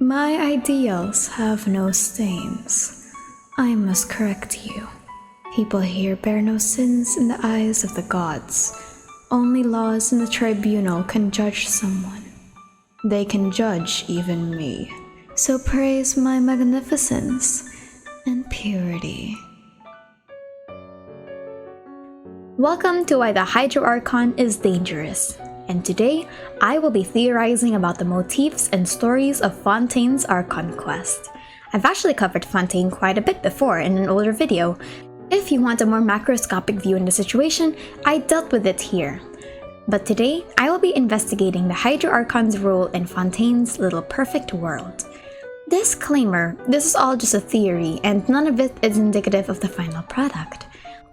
My ideals have no stains. I must correct you. People here bear no sins in the eyes of the gods. Only laws in the tribunal can judge someone. They can judge even me. So praise my magnificence and purity. Welcome to Why the Hydro Archon is Dangerous. And today, I will be theorizing about the motifs and stories of Fontaine's Archon quest. I've actually covered Fontaine quite a bit before in an older video. If you want a more macroscopic view in the situation, I dealt with it here. But today, I will be investigating the Hydro Archon's role in Fontaine's Little Perfect World. Disclaimer, this is all just a theory and none of it is indicative of the final product.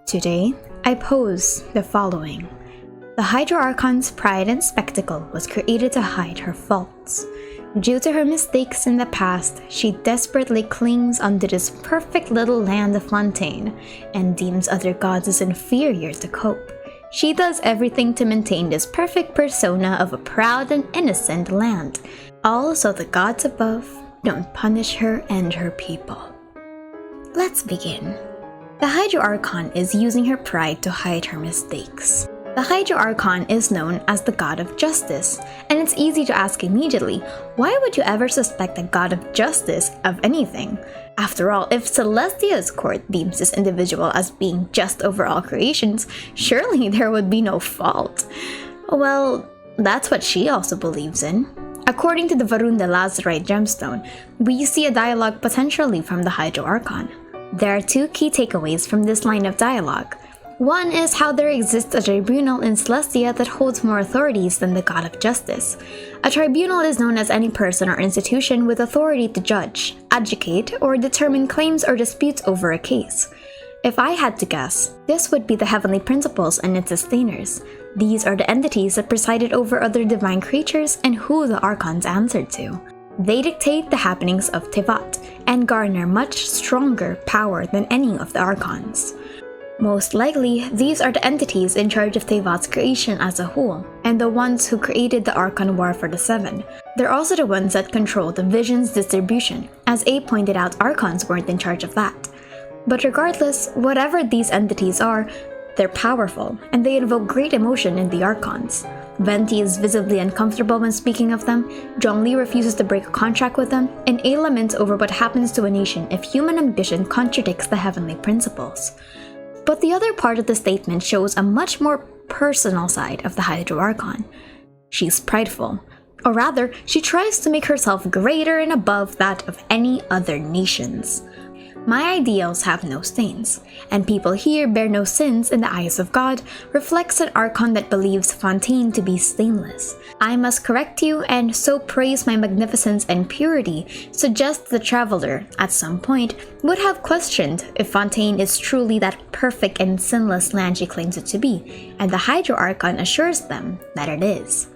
Today, I pose the following. The Hydro Archon's pride and spectacle was created to hide her faults. Due to her mistakes in the past, she desperately clings onto this perfect little land of Fontaine and deems other gods as inferior to cope. She does everything to maintain this perfect persona of a proud and innocent land, all so the gods above don't punish her and her people. Let's begin. The Hydro Archon is using her pride to hide her mistakes. The Hydro Archon is known as the god of justice, and it's easy to ask immediately, why would you ever suspect a god of justice of anything? After all, if Celestia's court deems this individual as being just over all creations, surely there would be no fault. Well, that's what she also believes in. According to the Varun de Lazarite gemstone, we see a dialogue potentially from the Hydro Archon. There are two key takeaways from this line of dialogue. One is how there exists a tribunal in Celestia that holds more authorities than the god of justice. A tribunal is known as any person or institution with authority to judge, adjudicate, or determine claims or disputes over a case. If I had to guess, this would be the heavenly principles and its sustainers. These are the entities that presided over other divine creatures and who the Archons answered to. They dictate the happenings of Tevat and garner much stronger power than any of the Archons. Most likely, these are the entities in charge of Tevat's creation as a whole, and the ones who created the Archon War for the Seven. They're also the ones that control the vision's distribution. As A pointed out, Archons weren't in charge of that. But regardless, whatever these entities are, they're powerful, and they invoke great emotion in the Archons. Venti is visibly uncomfortable when speaking of them, Zhongli refuses to break a contract with them, and A laments over what happens to a nation if human ambition contradicts the heavenly principles. But the other part of the statement shows a much more personal side of the Hydro Archon. She's prideful, or rather, she tries to make herself greater and above that of any other nations. My ideals have no stains, and people here bear no sins in the eyes of God reflects an Archon that believes Fontaine to be stainless. I must correct you and so praise my magnificence and purity suggests the traveler, at some point, would have questioned if Fontaine is truly that perfect and sinless land she claims it to be, and the Hydro Archon assures them that it is.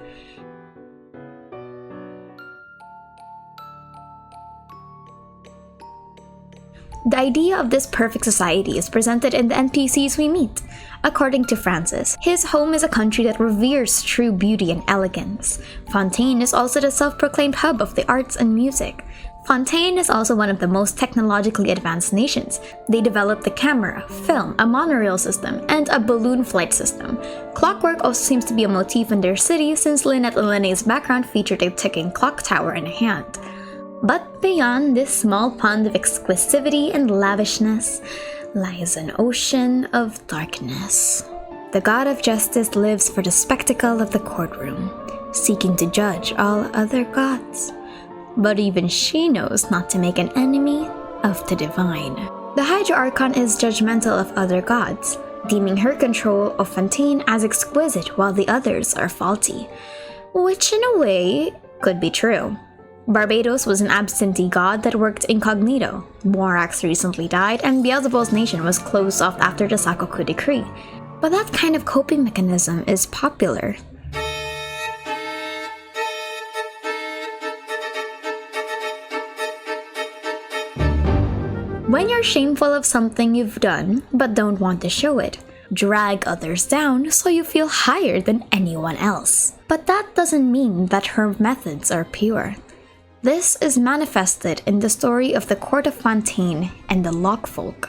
The idea of this perfect society is presented in the NPCs we meet. According to Francis, his home is a country that reveres true beauty and elegance. Fontaine is also the self-proclaimed hub of the arts and music. Fontaine is also one of the most technologically advanced nations. They developed the camera, film, a monorail system, and a balloon flight system. Clockwork also seems to be a motif in their city since Lynette and Lene's background featured a ticking clock tower in a hand. But beyond this small pond of exquisivity and lavishness lies an ocean of darkness. The god of justice lives for the spectacle of the courtroom, seeking to judge all other gods. But even she knows not to make an enemy of the divine. The Hydro Archon is judgmental of other gods, deeming her control of Fontaine as exquisite while the others are faulty. Which in a way could be true. Barbados was an absentee god that worked incognito. Morax recently died, and Beelzebul's nation was closed off after the Sakoku decree. But that kind of coping mechanism is popular. When you're shameful of something you've done, but don't want to show it, drag others down so you feel higher than anyone else. But that doesn't mean that her methods are pure. This is manifested in the story of the Court of Fontaine and the Lochfolk.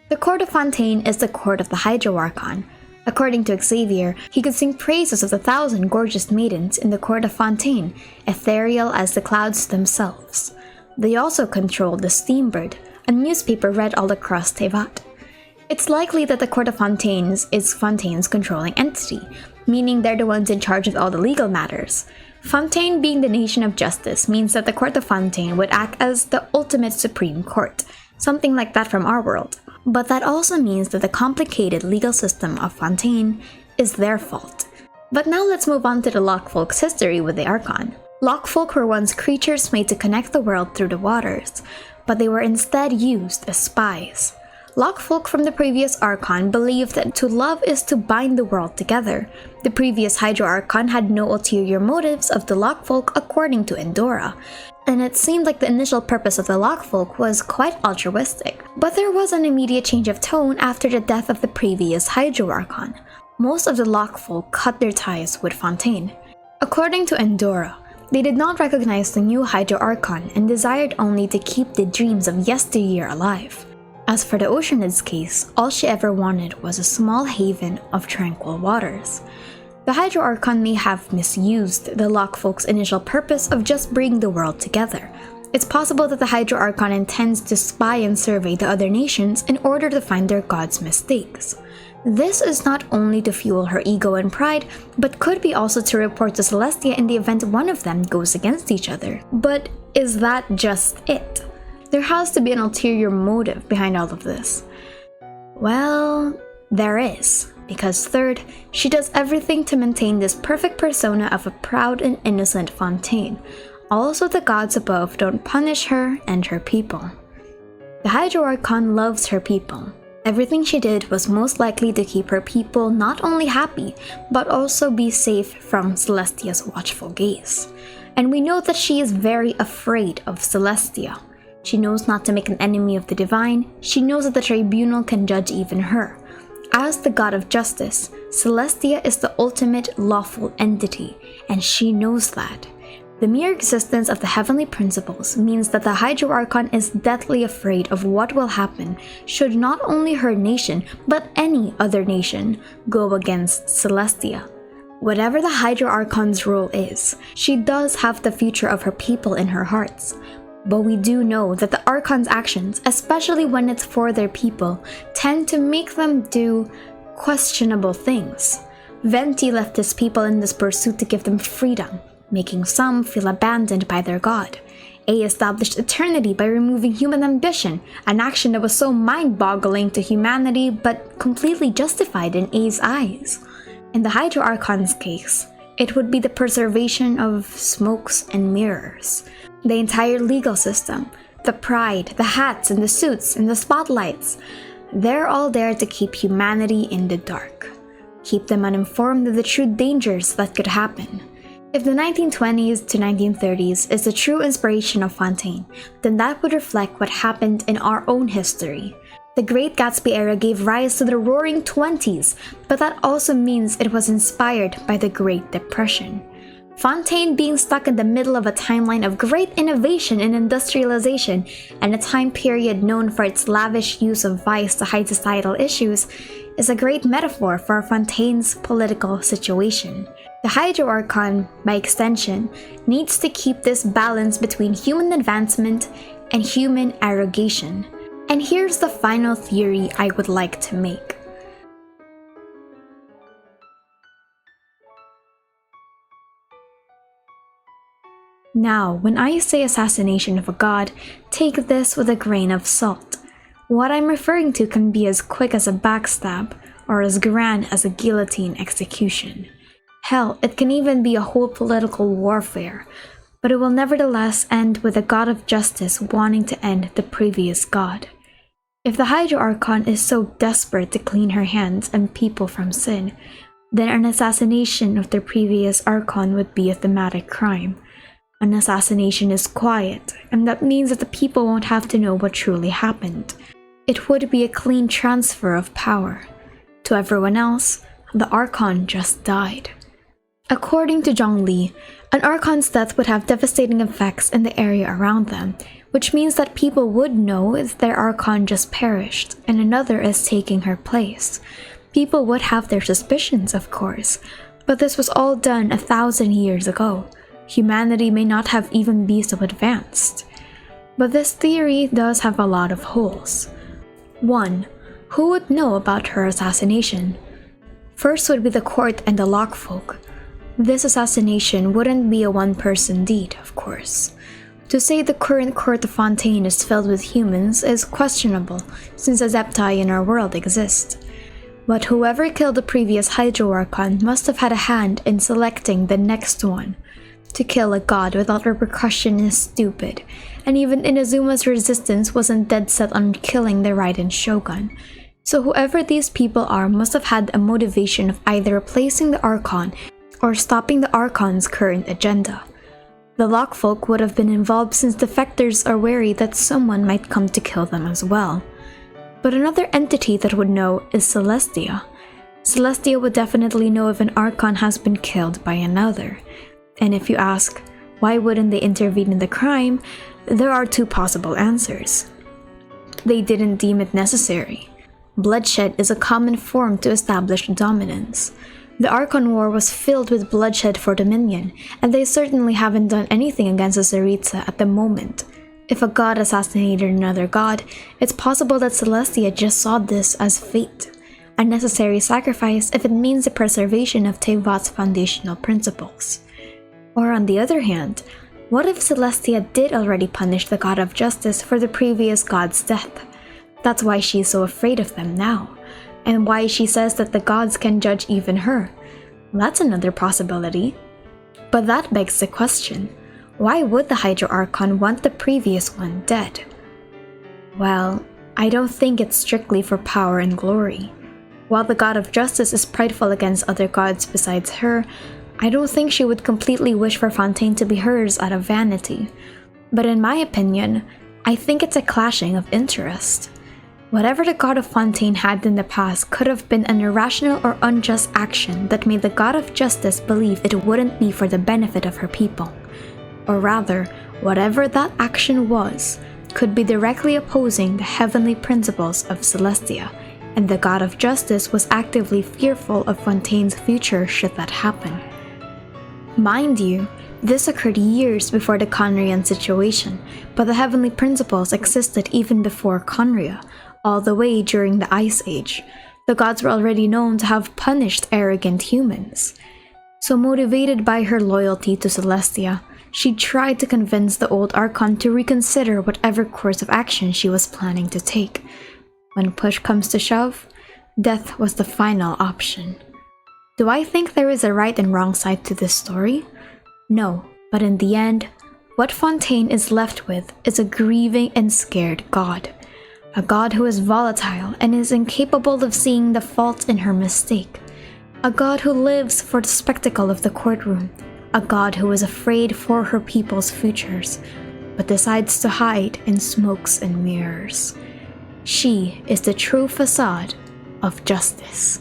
The Court of Fontaine is the court of the Hydro Archon. According to Xavier, he could sing praises of the 1,000 gorgeous maidens in the Court of Fontaine, ethereal as the clouds themselves. They also controlled the Steambird, a newspaper read all across Tevat. It's likely that the Court of Fontaines is Fontaine's controlling entity, meaning they're the ones in charge of all the legal matters. Fontaine being the nation of justice means that the Court of Fontaine would act as the ultimate supreme court, something like that from our world. But that also means that the complicated legal system of Fontaine is their fault. But now let's move on to the Lochfolk's history with the Archon. Lochfolk were once creatures made to connect the world through the waters, but they were instead used as spies. Lochfolk from the previous Archon believed that to love is to bind the world together. The previous Hydro Archon had no ulterior motives of the Lochfolk according to Endora, and it seemed like the initial purpose of the Lochfolk was quite altruistic. But there was an immediate change of tone after the death of the previous Hydro Archon. Most of the Lochfolk cut their ties with Fontaine. According to Endora, they did not recognize the new Hydro Archon and desired only to keep the dreams of yesteryear alive. As for the Oceanid's case, all she ever wanted was a small haven of tranquil waters. The Hydro Archon may have misused the Lochfolk's initial purpose of just bringing the world together. It's possible that the Hydro Archon intends to spy and survey the other nations in order to find their god's mistakes. This is not only to fuel her ego and pride, but could be also to report to Celestia in the event one of them goes against each other. But is that just it? There has to be an ulterior motive behind all of this. Well, there is, because third, she does everything to maintain this perfect persona of a proud and innocent Fontaine. Also, the gods above don't punish her and her people. The Hydro Archon loves her people. Everything she did was most likely to keep her people not only happy, but also be safe from Celestia's watchful gaze. And we know that she is very afraid of Celestia. She knows not to make an enemy of the divine. She knows that the tribunal can judge even her. As the god of justice, Celestia is the ultimate lawful entity, and she knows that. The mere existence of the heavenly principles means that the Hydro Archon is deathly afraid of what will happen should not only her nation, but any other nation go against Celestia. Whatever the Hydro Archon's role is, she does have the future of her people in her hearts. But we do know that the Archon's actions, especially when it's for their people, tend to make them do questionable things. Venti left his people in this pursuit to give them freedom, making some feel abandoned by their god. A established eternity by removing human ambition, an action that was so mind-boggling to humanity but completely justified in A's eyes. In the Hydro Archon's case, it would be the preservation of smokes and mirrors. The entire legal system, the pride, the hats and the suits and the spotlights, they're all there to keep humanity in the dark. Keep them uninformed of the true dangers that could happen. If the 1920s to 1930s is the true inspiration of Fontaine, then that would reflect what happened in our own history. The Great Gatsby era gave rise to the Roaring Twenties, but that also means it was inspired by the Great Depression. Fontaine being stuck in the middle of a timeline of great innovation and industrialization, and a time period known for its lavish use of vice to hide societal issues, is a great metaphor for Fontaine's political situation. The Hydro Archon, by extension, needs to keep this balance between human advancement and human arrogation. And here's the final theory I would like to make. Now, when I say assassination of a god, take this with a grain of salt. What I'm referring to can be as quick as a backstab, or as grand as a guillotine execution. Hell, it can even be a whole political warfare, but it will nevertheless end with the god of justice wanting to end the previous god. If the Hydro Archon is so desperate to clean her hands and people from sin, then an assassination of the previous Archon would be a thematic crime. An assassination is quiet, and that means that the people won't have to know what truly happened. It would be a clean transfer of power. To everyone else, the Archon just died. According to Zhang Li, An archon's death would have devastating effects in the area around them, which means that people would know if their archon just perished and another is taking her place. People would have their suspicions, of course, but this was all done 1,000 years ago. Humanity may not have even been so advanced. But this theory does have a lot of holes. 1. Who would know about her assassination? First would be the court and the Lochfolk. This assassination wouldn't be a one-person deed, of course. To say the current court of Fontaine is filled with humans is questionable, since adepti in our world exist. But whoever killed the previous Hydro Archon must have had a hand in selecting the next one. To kill a god without repercussion is stupid, and even Inazuma's resistance wasn't dead set on killing the Raiden Shogun. So whoever these people are must have had a motivation of either replacing the Archon or stopping the Archon's current agenda. The Lochfolk would have been involved since defectors are wary that someone might come to kill them as well. But another entity that would know is Celestia. Celestia would definitely know if an Archon has been killed by another. And if you ask, why wouldn't they intervene in the crime, there are two possible answers. They didn't deem it necessary. Bloodshed is a common form to establish dominance. The Archon War was filled with bloodshed for dominion, and they certainly haven't done anything against the Tsaritsa at the moment. If a god assassinated another god, it's possible that Celestia just saw this as fate, a necessary sacrifice if it means the preservation of Tevat's foundational principles. Or on the other hand, what if Celestia did already punish the god of justice for the previous god's death? That's why she's so afraid of them now, and why she says that the gods can judge even her. That's another possibility. But that begs the question, why would the Hydro Archon want the previous one dead? Well, I don't think it's strictly for power and glory. While the god of justice is prideful against other gods besides her, I don't think she would completely wish for Fontaine to be hers out of vanity. But in my opinion, I think it's a clashing of interest. Whatever the god of Fontaine had in the past could have been an irrational or unjust action that made the god of justice believe it wouldn't be for the benefit of her people. Or rather, whatever that action was, could be directly opposing the heavenly principles of Celestia, and the god of justice was actively fearful of Fontaine's future should that happen. Mind you, this occurred years before the Conrian situation, but the heavenly principles existed even before Conria, all the way during the Ice Age. The gods were already known to have punished arrogant humans. So motivated by her loyalty to Celestia, she tried to convince the old Archon to reconsider whatever course of action she was planning to take. When push comes to shove, death was the final option. Do I think there is a right and wrong side to this story? No, but in the end, what Fontaine is left with is a grieving and scared god. A god who is volatile and is incapable of seeing the fault in her mistake. A god who lives for the spectacle of the courtroom. A god who is afraid for her people's futures, but decides to hide in smokes and mirrors. She is the true facade of justice.